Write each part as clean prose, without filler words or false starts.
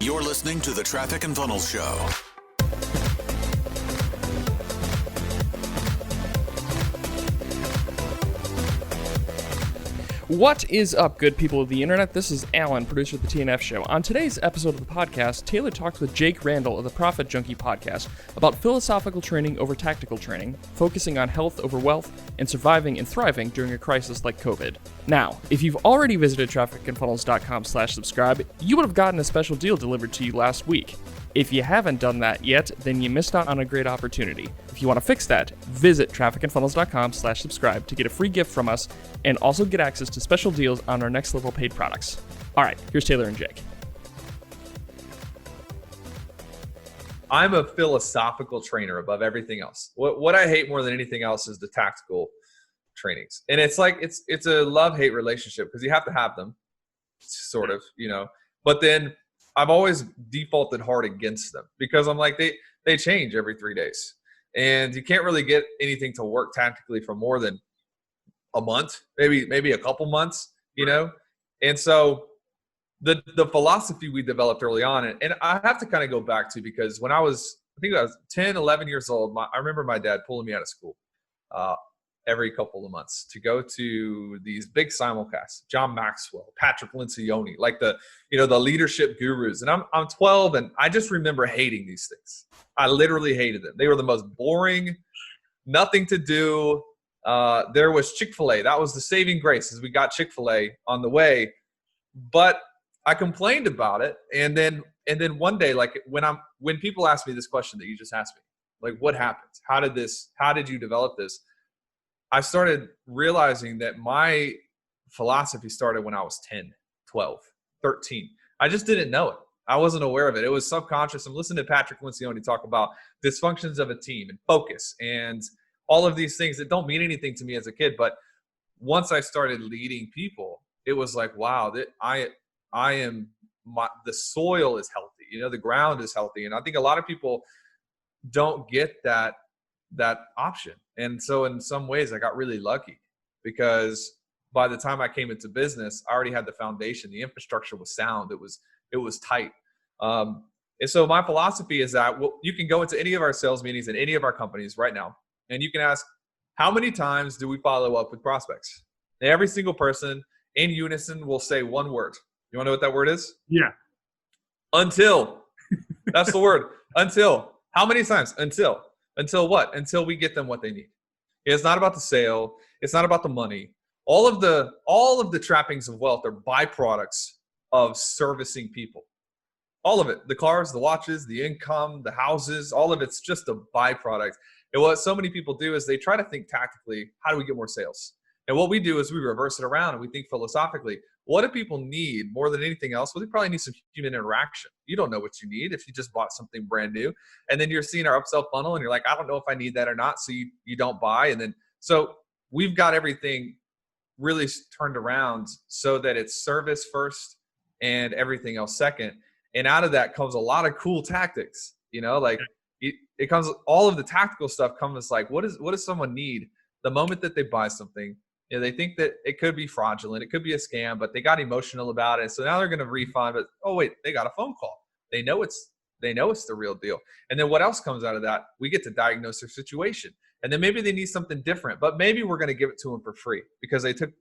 You're listening to the Traffic and Funnels Show. What is up, good people of the internet? This is Alan, producer of the TNF Show. On today's episode of the podcast, Taylor talks with Jake Randall of the Profit Junkie podcast about philosophical training over tactical training, focusing on health over wealth, and surviving and thriving during a crisis like COVID. Now, if you've already visited trafficandfunnels.com/subscribe, you would have gotten a special deal delivered to you last week. If you haven't done that yet, then you missed out on a great opportunity. If you want to fix that, visit trafficandfunnels.com/subscribe to get a free gift from us and also get access to special deals on our next level paid products. All right, here's Taylor and Jake. I'm a philosophical trainer above everything else. What I hate more than anything else is the tactical trainings. And it's like, it's a love-hate relationship because you have to have them, sort of, but then I've always defaulted hard against them because I'm like, they change every 3 days. And you can't really get anything to work tactically for more than a month, maybe a couple months, And so the philosophy we developed early on, and I have to kind of go back to, because when I was 10, 11 years old, I remember my dad pulling me out of school every couple of months to go to these big simulcasts, John Maxwell, Patrick Lencioni, like the leadership gurus. And I'm 12, and I just remember hating these things. I literally hated them. They were the most boring, nothing to do. There was Chick-fil-A. That was the saving grace, as we got Chick-fil-A on the way. But I complained about it. And then one day, like when people ask me this question that you just asked me, like, what happened? How did you develop this? I started realizing that my philosophy started when I was 10, 12, 13. I just didn't know it. I wasn't aware of it. It was subconscious. I'm listening to Patrick Lencioni talk about dysfunctions of a team and focus and all of these things that don't mean anything to me as a kid. But once I started leading people, it was like, wow, that I am, the soil is healthy. The ground is healthy. And I think a lot of people don't get that option. And so in some ways I got really lucky, because by the time I came into business, I already had the foundation. The infrastructure was sound. It was tight. And so my philosophy is that you can go into any of our sales meetings in any of our companies right now, and you can ask, how many times do we follow up with prospects? And every single person in unison will say one word. You want to know what that word is? Yeah. Until. That's the word. Until. How many times? Until. Until what? Until we get them what they need. It's not about the sale. It's not about the money. All of the trappings of wealth are byproducts of servicing people. All of it. The cars, the watches, the income, the houses, all of it's just a byproduct. And what so many people do is they try to think tactically, how do we get more sales? And what we do is we reverse it around and we think philosophically. What do people need more than anything else? Well, they probably need some human interaction. You don't know what you need if you just bought something brand new. And then you're seeing our upsell funnel and you're like, I don't know if I need that or not. So you don't buy. And then, so we've got everything really turned around so that it's service first and everything else second. And out of that comes a lot of cool tactics, it comes, all of the tactical stuff comes like, what does someone need the moment that they buy something? They think that it could be fraudulent. It could be a scam, but they got emotional about it. So now they're going to refund, but oh wait, they got a phone call. They know it's the real deal. And then what else comes out of that? We get to diagnose their situation. And then maybe they need something different, but maybe we're going to give it to them for free because they took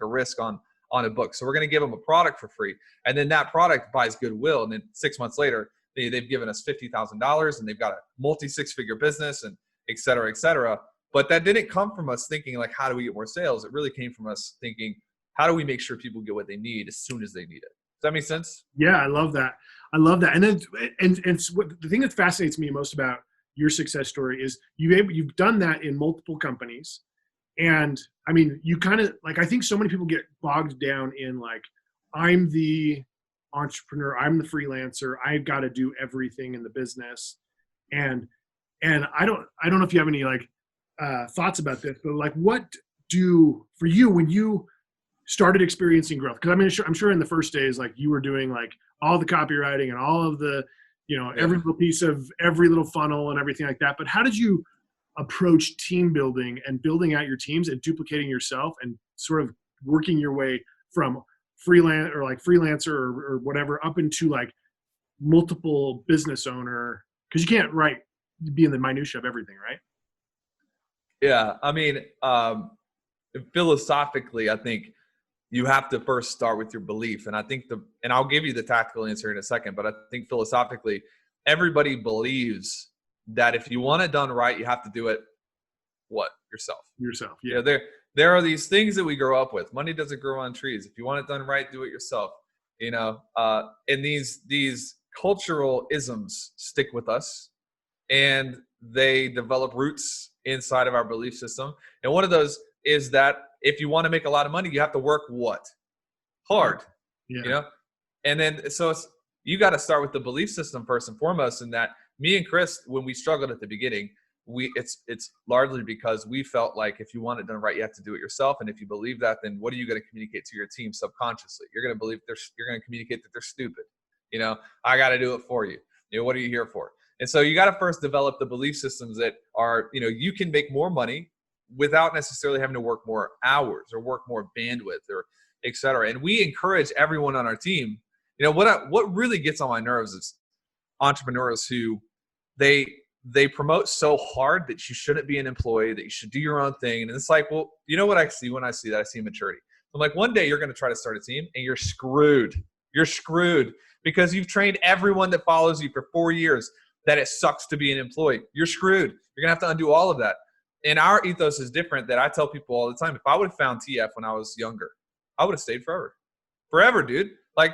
a risk on a book. So we're going to give them a product for free. And then that product buys goodwill. And then 6 months later, they've given us $50,000 and they've got a multi-six-figure business and et cetera, et cetera. But that didn't come from us thinking like, how do we get more sales? It really came from us thinking, how do we make sure people get what they need as soon as they need it? Does that make sense? Yeah, I love that. And then, and the thing that fascinates me most about your success story is you've done that in multiple companies. And I mean, you kind of like, I think so many people get bogged down in like, I'm the entrepreneur, I'm the freelancer, I've got to do everything in the business. And I don't know if you have any like thoughts about this, but like, what for you when you started experiencing growth? Because I mean, I'm sure in the first days, like you were doing like all the copywriting and all of the, every little piece of every little funnel and everything like that. But how did you approach team building and building out your teams and duplicating yourself and sort of working your way from freelancer or whatever up into like multiple business owner, because you can't be in the minutia of everything, right? Yeah. I mean, philosophically, I think you have to first start with your belief. And I think and I'll give you the tactical answer in a second, but I think philosophically, everybody believes that if you want it done right, you have to do it yourself. Yeah. You know, there are these things that we grow up with. Money doesn't grow on trees. If you want it done right, do it yourself. You know, and these cultural isms stick with us, and they develop roots inside of our belief system. And one of those is that if you want to make a lot of money, you have to work hard. Yeah. You know, and then you got to start with the belief system first and foremost. And that me and Chris, when we struggled at the beginning, it's largely because we felt like if you want it done right, you have to do it yourself. And if you believe that, then what are you going to communicate to your team subconsciously? You're going to believe you're going to communicate that they're stupid. You know, I got to do it for you. You know, what are you here for? And so you got to first develop the belief systems that are, you know, you can make more money without necessarily having to work more hours or work more bandwidth or et cetera. And we encourage everyone on our team. You know, what really gets on my nerves is entrepreneurs who they promote so hard that you shouldn't be an employee, that you should do your own thing. And it's like, well, you know what I see when I see that? I see maturity. I'm like, one day you're going to try to start a team and you're screwed. You're screwed because you've trained everyone that follows you for 4 years that it sucks to be an employee. You're screwed. You're going to have to undo all of that. And our ethos is different that I tell people all the time. If I would have found TF when I was younger, I would have stayed forever, dude. Like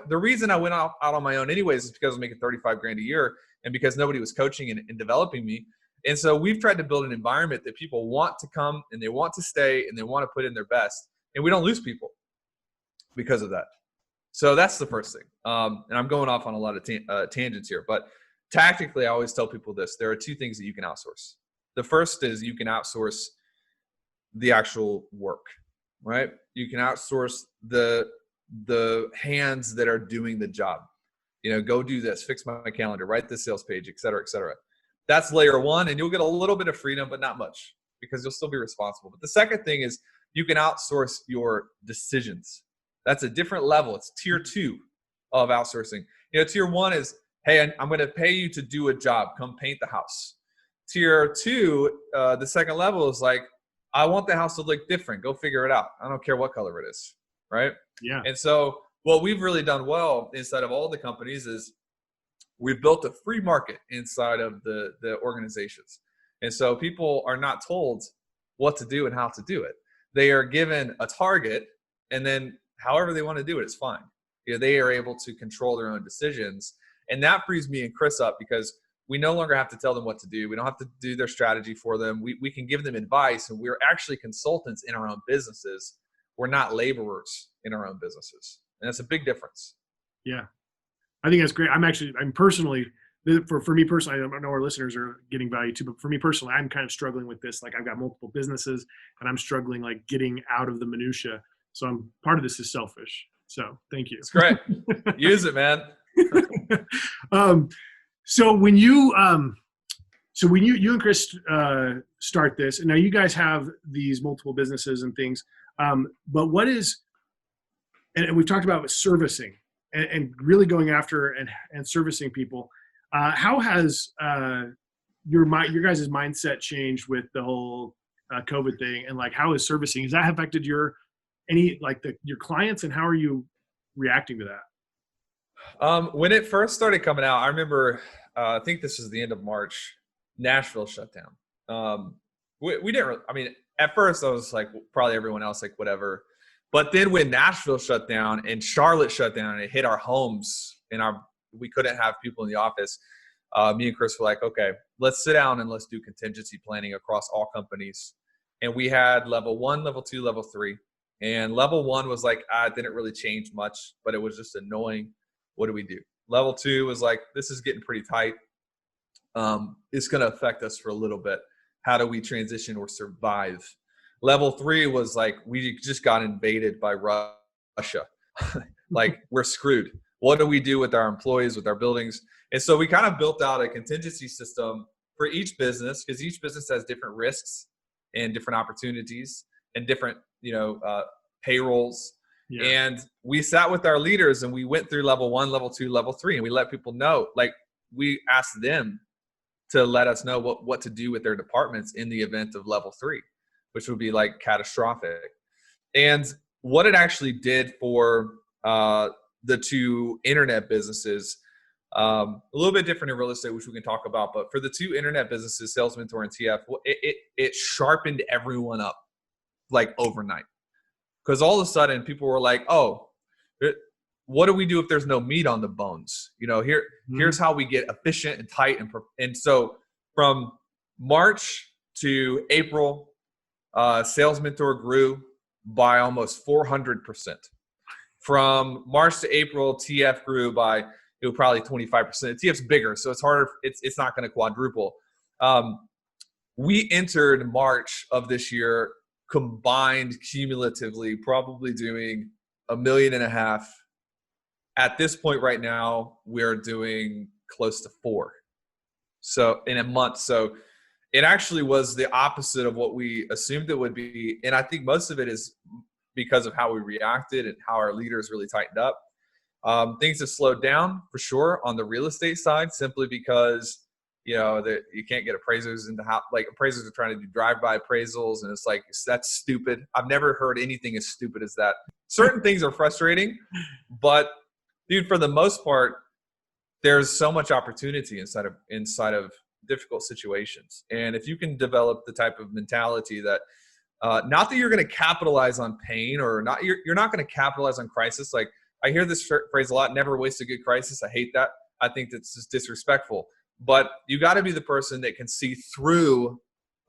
the reason I went out on my own anyways is because I was making 35 grand a year and because nobody was coaching and developing me. And so we've tried to build an environment that people want to come and they want to stay and they want to put in their best. And we don't lose people because of that. So that's the first thing. And I'm going off on a lot of tangents here, but tactically, I always tell people this. There are 2 things that you can outsource. The first is you can outsource the actual work, right? You can outsource the hands that are doing the job. You know, go do this, fix my calendar, write this sales page, et cetera, et cetera. That's layer 1, and you'll get a little bit of freedom, but not much because you'll still be responsible. But the second thing is you can outsource your decisions. That's a different level. It's tier 2 of outsourcing. You know, tier 1 is, hey, I'm going to pay you to do a job. Come paint the house. Tier 2, the second level is like, I want the house to look different. Go figure it out. I don't care what color it is, right? Yeah. And so what we've really done well inside of all the companies is we've built a free market inside of the organizations. And so people are not told what to do and how to do it. They are given a target, and then however they want to do it is fine. You know, they are able to control their own decisions. And that frees me and Chris up because we no longer have to tell them what to do. We don't have to do their strategy for them. We can give them advice, and we're actually consultants in our own businesses. We're not laborers in our own businesses. And that's a big difference. Yeah. I think that's great. I'm personally, for me personally, I know our listeners are getting value too, but for me personally, I'm kind of struggling with this. Like I've got multiple businesses and I'm struggling like getting out of the minutia. So part of this is selfish. So thank you. It's great. Use it, man. So when you and Chris start this, and now you guys have these multiple businesses and things, but what is, and we've talked about servicing and really going after and servicing people. How has your guys' mindset changed with the whole COVID thing, and like how is servicing? Has that affected your clients, and how are you reacting to that? When it first started coming out, I remember, I think this was the end of March, Nashville shut down. We didn't, at first I was like, probably everyone else, like whatever. But then when Nashville shut down and Charlotte shut down and it hit our homes and we couldn't have people in the office, me and Chris were like, okay, let's sit down and let's do contingency planning across all companies. And we had level 1, level 2, level 3. And level 1 was like, it didn't really change much, but it was just annoying. What do we do? Level 2 was like, this is getting pretty tight. It's going to affect us for a little bit. How do we transition or survive? Level 3 was like, we just got invaded by Russia. Like, we're screwed. What do we do with our employees, with our buildings? And so we kind of built out a contingency system for each business, because each business has different risks and different opportunities and different, payrolls. Yeah. And we sat with our leaders and we went through level 1, level 2, level 3, and we let people know, like we asked them to let us know what to do with their departments in the event of level 3, which would be like catastrophic. And what it actually did for the two internet businesses, a little bit different in real estate, which we can talk about, but for the two internet businesses, Sales Mentor and TF, it sharpened everyone up like overnight. Because all of a sudden people were like, oh, what do we do if there's no meat on the bones? Here's how we get efficient and tight. And so from March to April, Sales Mentor grew by almost 400%. From March to April, TF grew by probably 25%. TF's bigger, so it's harder. It's not going to quadruple. We entered March of this year combined cumulatively, probably doing $1.5 million. At this point right now, we're doing close to 4. So in a month. So it actually was the opposite of what we assumed it would be. And I think most of it is because of how we reacted and how our leaders really tightened up. Things have slowed down for sure on the real estate side, simply because that you can't get appraisers into how, like, appraisers are trying to do drive-by appraisals, and it's like, that's stupid. I've never heard anything as stupid as that. Certain things are frustrating, but dude, for the most part, there's so much opportunity inside of difficult situations. And if you can develop the type of mentality that, not that you're going to capitalize on pain, or not, you're not going to capitalize on crisis. Like, I hear this phrase a lot: never waste a good crisis. I hate that. I think that's just disrespectful. But you got to be the person that can see through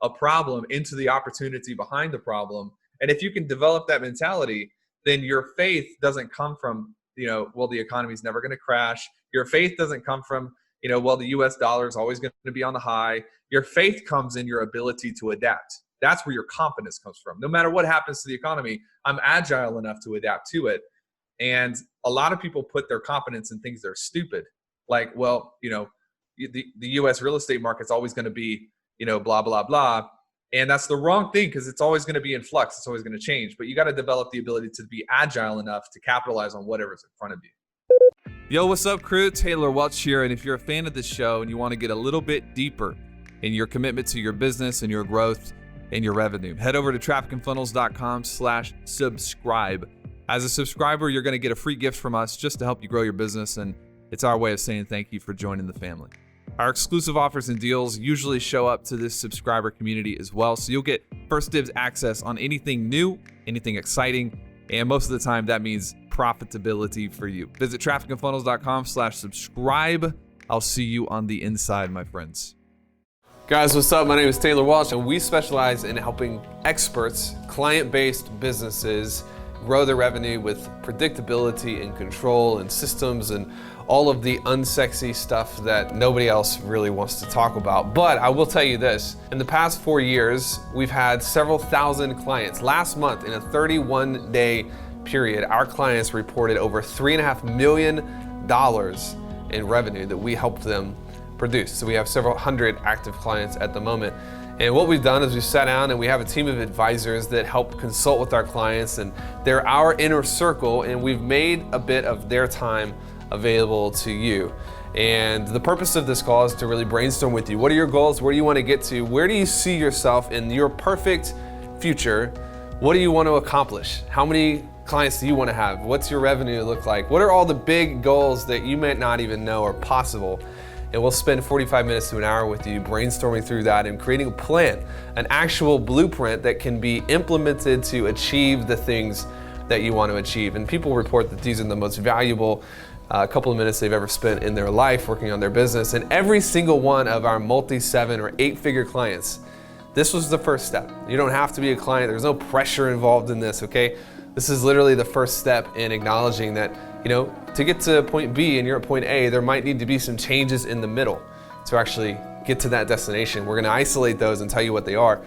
a problem into the opportunity behind the problem. And if you can develop that mentality, then your faith doesn't come from, well, the economy is never going to crash. Your faith doesn't come from, well, the US dollar is always going to be on the high. Your faith comes in your ability to adapt. That's where your confidence comes from. No matter what happens to the economy, I'm agile enough to adapt to it. And a lot of people put their confidence in things that are stupid. Like, well, the U.S. real estate market's always going to be, blah, blah, blah. And that's the wrong thing, because it's always going to be in flux. It's always going to change. But you got to develop the ability to be agile enough to capitalize on whatever's in front of you. Yo, what's up, crew? Taylor Welch here. And if you're a fan of this show and you want to get a little bit deeper in your commitment to your business and your growth and your revenue, head over to trafficandfunnels.com/subscribe. As a subscriber, you're going to get a free gift from us just to help you grow your business. And it's our way of saying thank you for joining the family. Our exclusive offers and deals usually show up to this subscriber community as well. So you'll get first dibs access on anything new, anything exciting, and most of the time that means profitability for you. Visit trafficandfunnels.com/subscribe. I'll see you on the inside, my friends. Guys, what's up? My name is Taylor Welch, and we specialize in helping experts, client-based businesses grow their revenue with predictability and control and systems and all of the unsexy stuff that nobody else really wants to talk about. But I will tell you this, in the past 4 years, we've had several thousand clients. Last month, in a 31-day period, our clients reported over $3.5 million in revenue that we helped them produce. So we have several hundred active clients at the moment. And what we've done is we sat down and we have a team of advisors that help consult with our clients, and they're our inner circle, and we've made a bit of their time available to you. And the purpose of this call is to really brainstorm with you. What are your goals? Where do you want to get to? Where do you see yourself in your perfect future? What do you want to accomplish? How many clients do you want to have? What's your revenue look like? What are all the big goals that you might not even know are possible? And we'll spend 45 minutes to an hour with you brainstorming through that and creating a plan, an actual blueprint that can be implemented to achieve the things that you want to achieve. And people report that these are the most valuable couple of minutes they've ever spent in their life working on their business. And every single one of our multi-7 or 8-figure clients, this was the first step. You don't have to be a client. There's no pressure involved in this, okay? This is literally the first step in acknowledging that, to get to point B and you're at point A, there might need to be some changes in the middle to actually get to that destination. We're gonna isolate those and tell you what they are.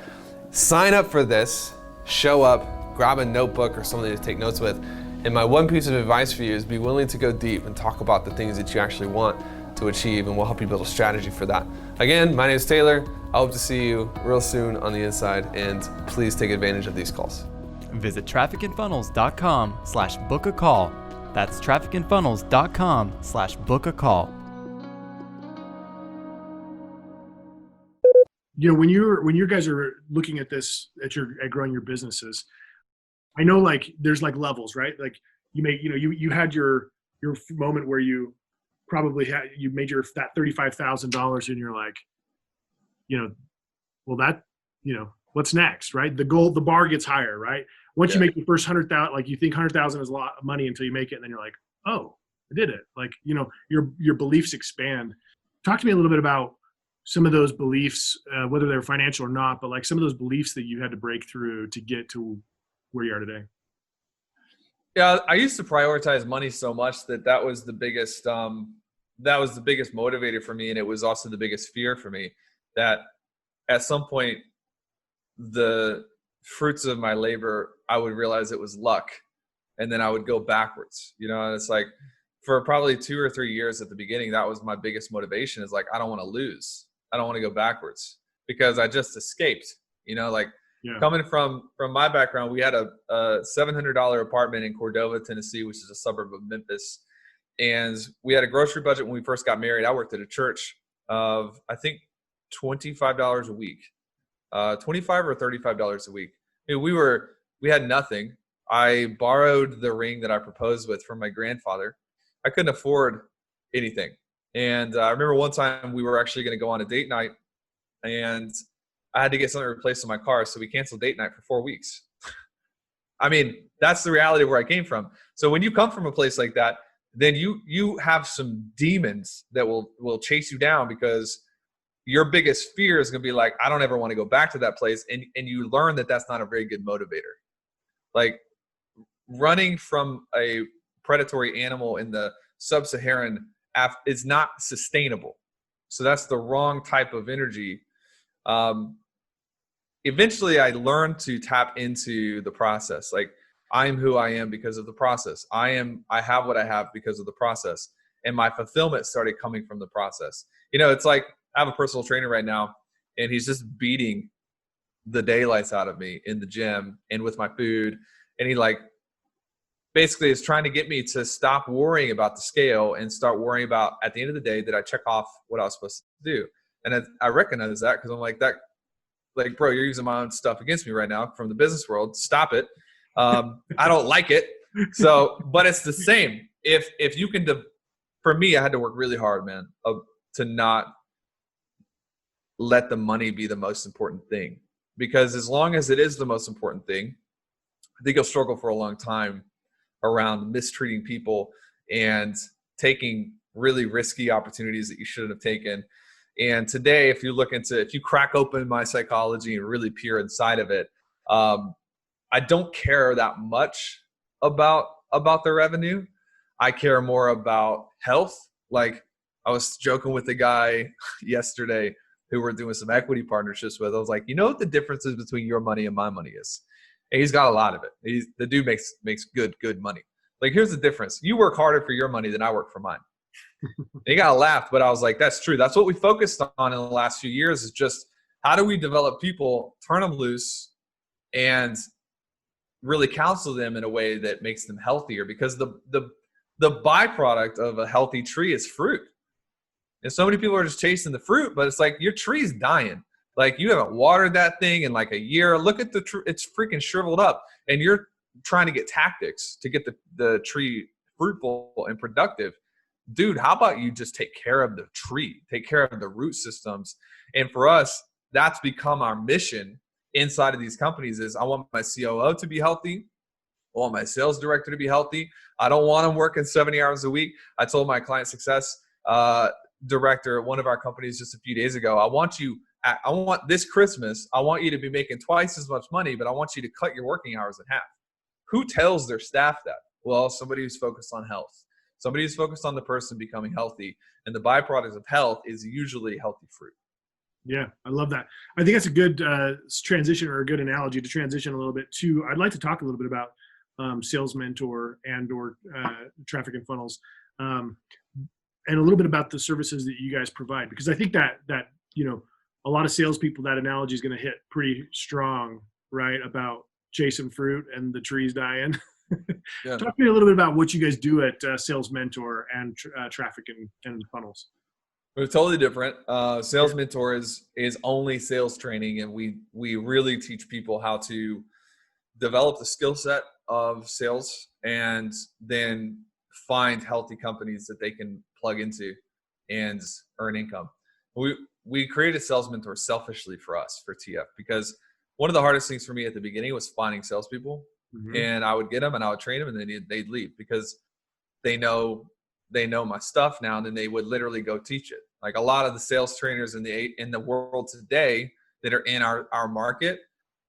Sign up for this, show up, grab a notebook or something to take notes with. And my one piece of advice for you is be willing to go deep and talk about the things that you actually want to achieve, and we'll help you build a strategy for that. Again, my name is Taylor. I hope to see you real soon on the inside, and please take advantage of these calls. Visit trafficandfunnels.com/book a call. That's trafficandfunnels.com/book a call. When you guys are looking at this, at growing your businesses, I know like there's like levels, right? Like you had your moment where you probably you made that $35,000 and you're like, well that, what's next, right? The bar gets higher, right? Once you make the first 100,000, like you think 100,000 is a lot of money until you make it. And then you're like, oh, I did it. Like, your beliefs expand. Talk to me a little bit about some of those beliefs, whether they're financial or not, but like some of those beliefs that you had to break through to get to where you are today. Yeah, I used to prioritize money so much that was the biggest motivator for me, and it was also the biggest fear for me, that at some point the fruits of my labor, I would realize it was luck, and then I would go backwards. And it's like for probably 2 or 3 years at the beginning, that was my biggest motivation, is like, I don't want to lose. I don't want to go backwards because I just escaped, Coming from my background, we had a $700 apartment in Cordova, Tennessee, which is a suburb of Memphis. And we had a grocery budget when we first got married. I worked at a church of, I think, $25 a week, $25 or $35 a week. I mean, we had nothing. I borrowed the ring that I proposed with from my grandfather. I couldn't afford anything. And I remember one time we were actually going to go on a date night, and I had to get something replaced in my car. So we canceled date night for 4 weeks. I mean, that's the reality of where I came from. So when you come from a place like that, then you have some demons that will chase you down, because your biggest fear is going to be like, I don't ever want to go back to that place. And you learn that that's not a very good motivator. Like running from a predatory animal in the sub-Saharan is not sustainable. So that's the wrong type of energy. Eventually I learned to tap into the process. Like, I'm who I am because of the process. I have what I have because of the process. And my fulfillment started coming from the process. It's like, I have a personal trainer right now, and he's just beating the daylights out of me in the gym and with my food. And he basically is trying to get me to stop worrying about the scale and start worrying about, at the end of the day, did I check off what I was supposed to do? And I recognize that, because I'm like, bro, you're using my own stuff against me right now from the business world. Stop it. I don't like it. So, but it's the same. If you can, for me, I had to work really hard, man, to not let the money be the most important thing. Because as long as it is the most important thing, I think you'll struggle for a long time around mistreating people and taking really risky opportunities that you shouldn't have taken. And today, if you crack open my psychology and really peer inside of it, I don't care that much about the revenue. I care more about health. Like, I was joking with the guy yesterday who we're doing some equity partnerships with. I was like, you know what the difference is between your money and my money is? And he's got a lot of it. The dude makes good money. Like, here's the difference. You work harder for your money than I work for mine. He got laughed, but I was like, that's true. That's what we focused on in the last few years, is just how do we develop people, turn them loose, and really counsel them in a way that makes them healthier, because the byproduct of a healthy tree is fruit. And so many people are just chasing the fruit, but it's like, your tree's dying. Like, you haven't watered that thing in like a year. Look at it's freaking shriveled up, and you're trying to get tactics to get the tree fruitful and productive. Dude, how about you just take care of the tree, take care of the root systems? And for us, that's become our mission inside of these companies. Is I want my COO to be healthy. I want my sales director to be healthy. I don't want them working 70 hours a week. I told my client success director at one of our companies just a few days ago, I want this Christmas, I want you to be making twice as much money, but I want you to cut your working hours in half. Who tells their staff that? Well, somebody who's focused on health. Somebody who's focused on the person becoming healthy. And the byproduct of health is usually healthy fruit. Yeah, I love that. I think that's a good transition, or a good analogy to transition a little bit to. I'd like to talk a little bit about Sales Mentor or Traffic and Funnels, and a little bit about the services that you guys provide, because I think that a lot of salespeople, that analogy is going to hit pretty strong, right? About chasing fruit and the trees dying. Yeah. Talk to me a little bit about what you guys do at Sales Mentor and Traffic and Funnels. We're totally different. Sales Mentor is only sales training, and we really teach people how to develop the skill set of sales and then find healthy companies that they can plug into and earn income. We created Sales Mentor selfishly for us, for TF, because one of the hardest things for me at the beginning was finding salespeople. Mm-hmm. And I would get them and I would train them, and then they'd leave because they know my stuff now, and then they would literally go teach it. Like a lot of the sales trainers in the world today that are in our market,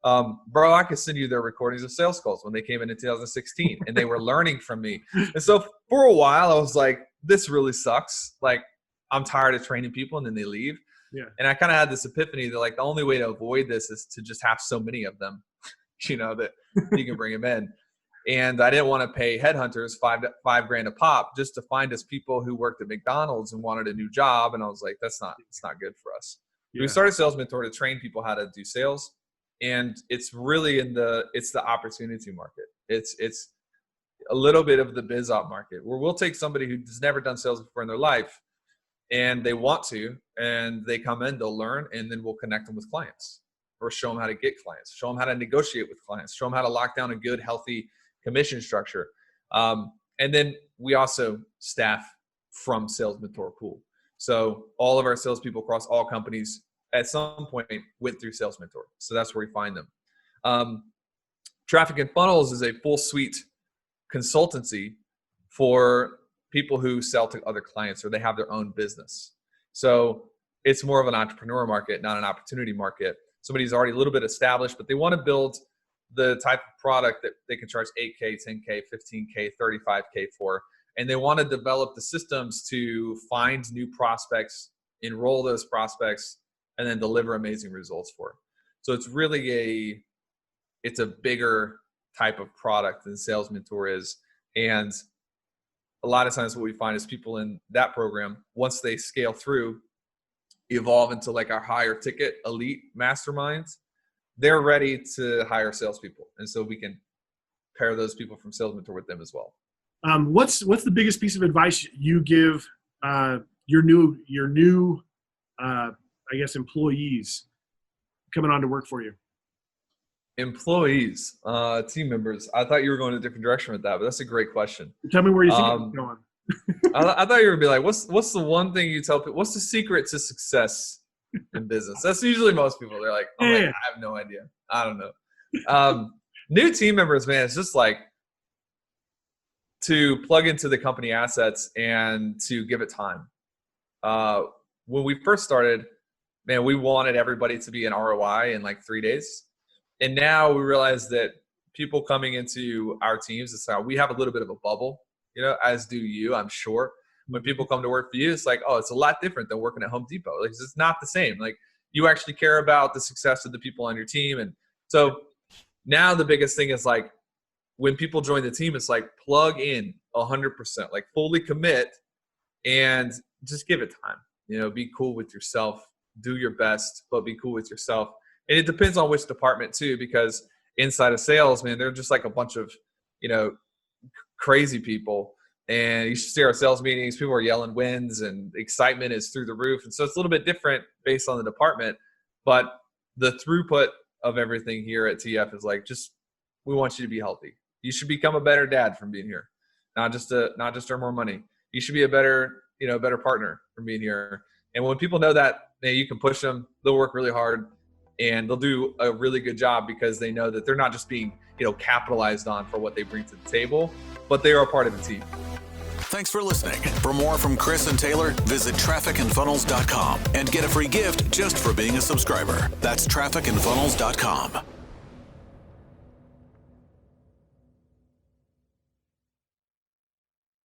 bro, I could send you their recordings of sales calls when they came in 2016, and they were learning from me. And so for a while I was like, this really sucks. Like, I'm tired of training people, and then they leave. Yeah. And I kind of had this epiphany that like the only way to avoid this is to just have so many of them, that you can bring them in. And I didn't want to pay headhunters $5,000 a pop just to find us people who worked at McDonald's and wanted a new job. And I was like, it's not good for us. Yeah. We started Sales Mentor to train people how to do sales. And it's really it's the opportunity market. It's a little bit of the biz op market, where we'll take somebody who's never done sales before in their life, and they want to, and they come in, they'll learn, and then we'll connect them with clients, or show them how to get clients, show them how to negotiate with clients, show them how to lock down a good, healthy commission structure. And then we also staff from Sales Mentor pool. So all of our salespeople across all companies at some point went through Sales Mentor. So that's where we find them. Traffic and Funnels is a full suite consultancy for people who sell to other clients, or they have their own business. So it's more of an entrepreneur market, not an opportunity market. Somebody's already a little bit established, but they want to build the type of product that they can charge 8K, 10K, 15K, 35K for. And they want to develop the systems to find new prospects, enroll those prospects, and then deliver amazing results for. So it's really it's a bigger type of product than Sales Mentor is. And a lot of times what we find is people in that program, once they scale through, evolve into like our higher ticket elite masterminds, they're ready to hire salespeople. And so we can pair those people from Sales Mentor with them as well. What's the biggest piece of advice you give your new I guess employees coming on to work for you? Employees, team members. I thought you were going a different direction with that, but that's a great question. Tell me where you think it's going. I thought you were going to be like, what's the one thing you tell people? What's the secret to success in business? That's usually most people. They're like, I have no idea. I don't know. New team members, man, it's just like to plug into the company assets and to give it time. When we first started, man, we wanted everybody to be an ROI in like 3 days. And now we realize that people coming into our teams, it's how we have a little bit of a bubble, as do you, I'm sure. When people come to work for you, it's like, oh, it's a lot different than working at Home Depot. Like, it's not the same. Like, you actually care about the success of the people on your team. And so now the biggest thing is like, when people join the team, it's like plug in 100%, like fully commit and just give it time. Be cool with yourself, do your best, but be cool with yourself. And it depends on which department too, because inside of sales, man, they're just like a bunch of, crazy people. And you should see our sales meetings, people are yelling wins and excitement is through the roof. And so it's a little bit different based on the department, but the throughput of everything here at TF is like, we want you to be healthy. You should become a better dad from being here, not just earn more money. You should be a better partner from being here. And when people know that, man, you can push them, they'll work really hard and they'll do a really good job because they know that they're not just being, capitalized on for what they bring to the table, but they are a part of the team. Thanks for listening. For more from Chris and Taylor, visit trafficandfunnels.com and get a free gift just for being a subscriber. That's trafficandfunnels.com.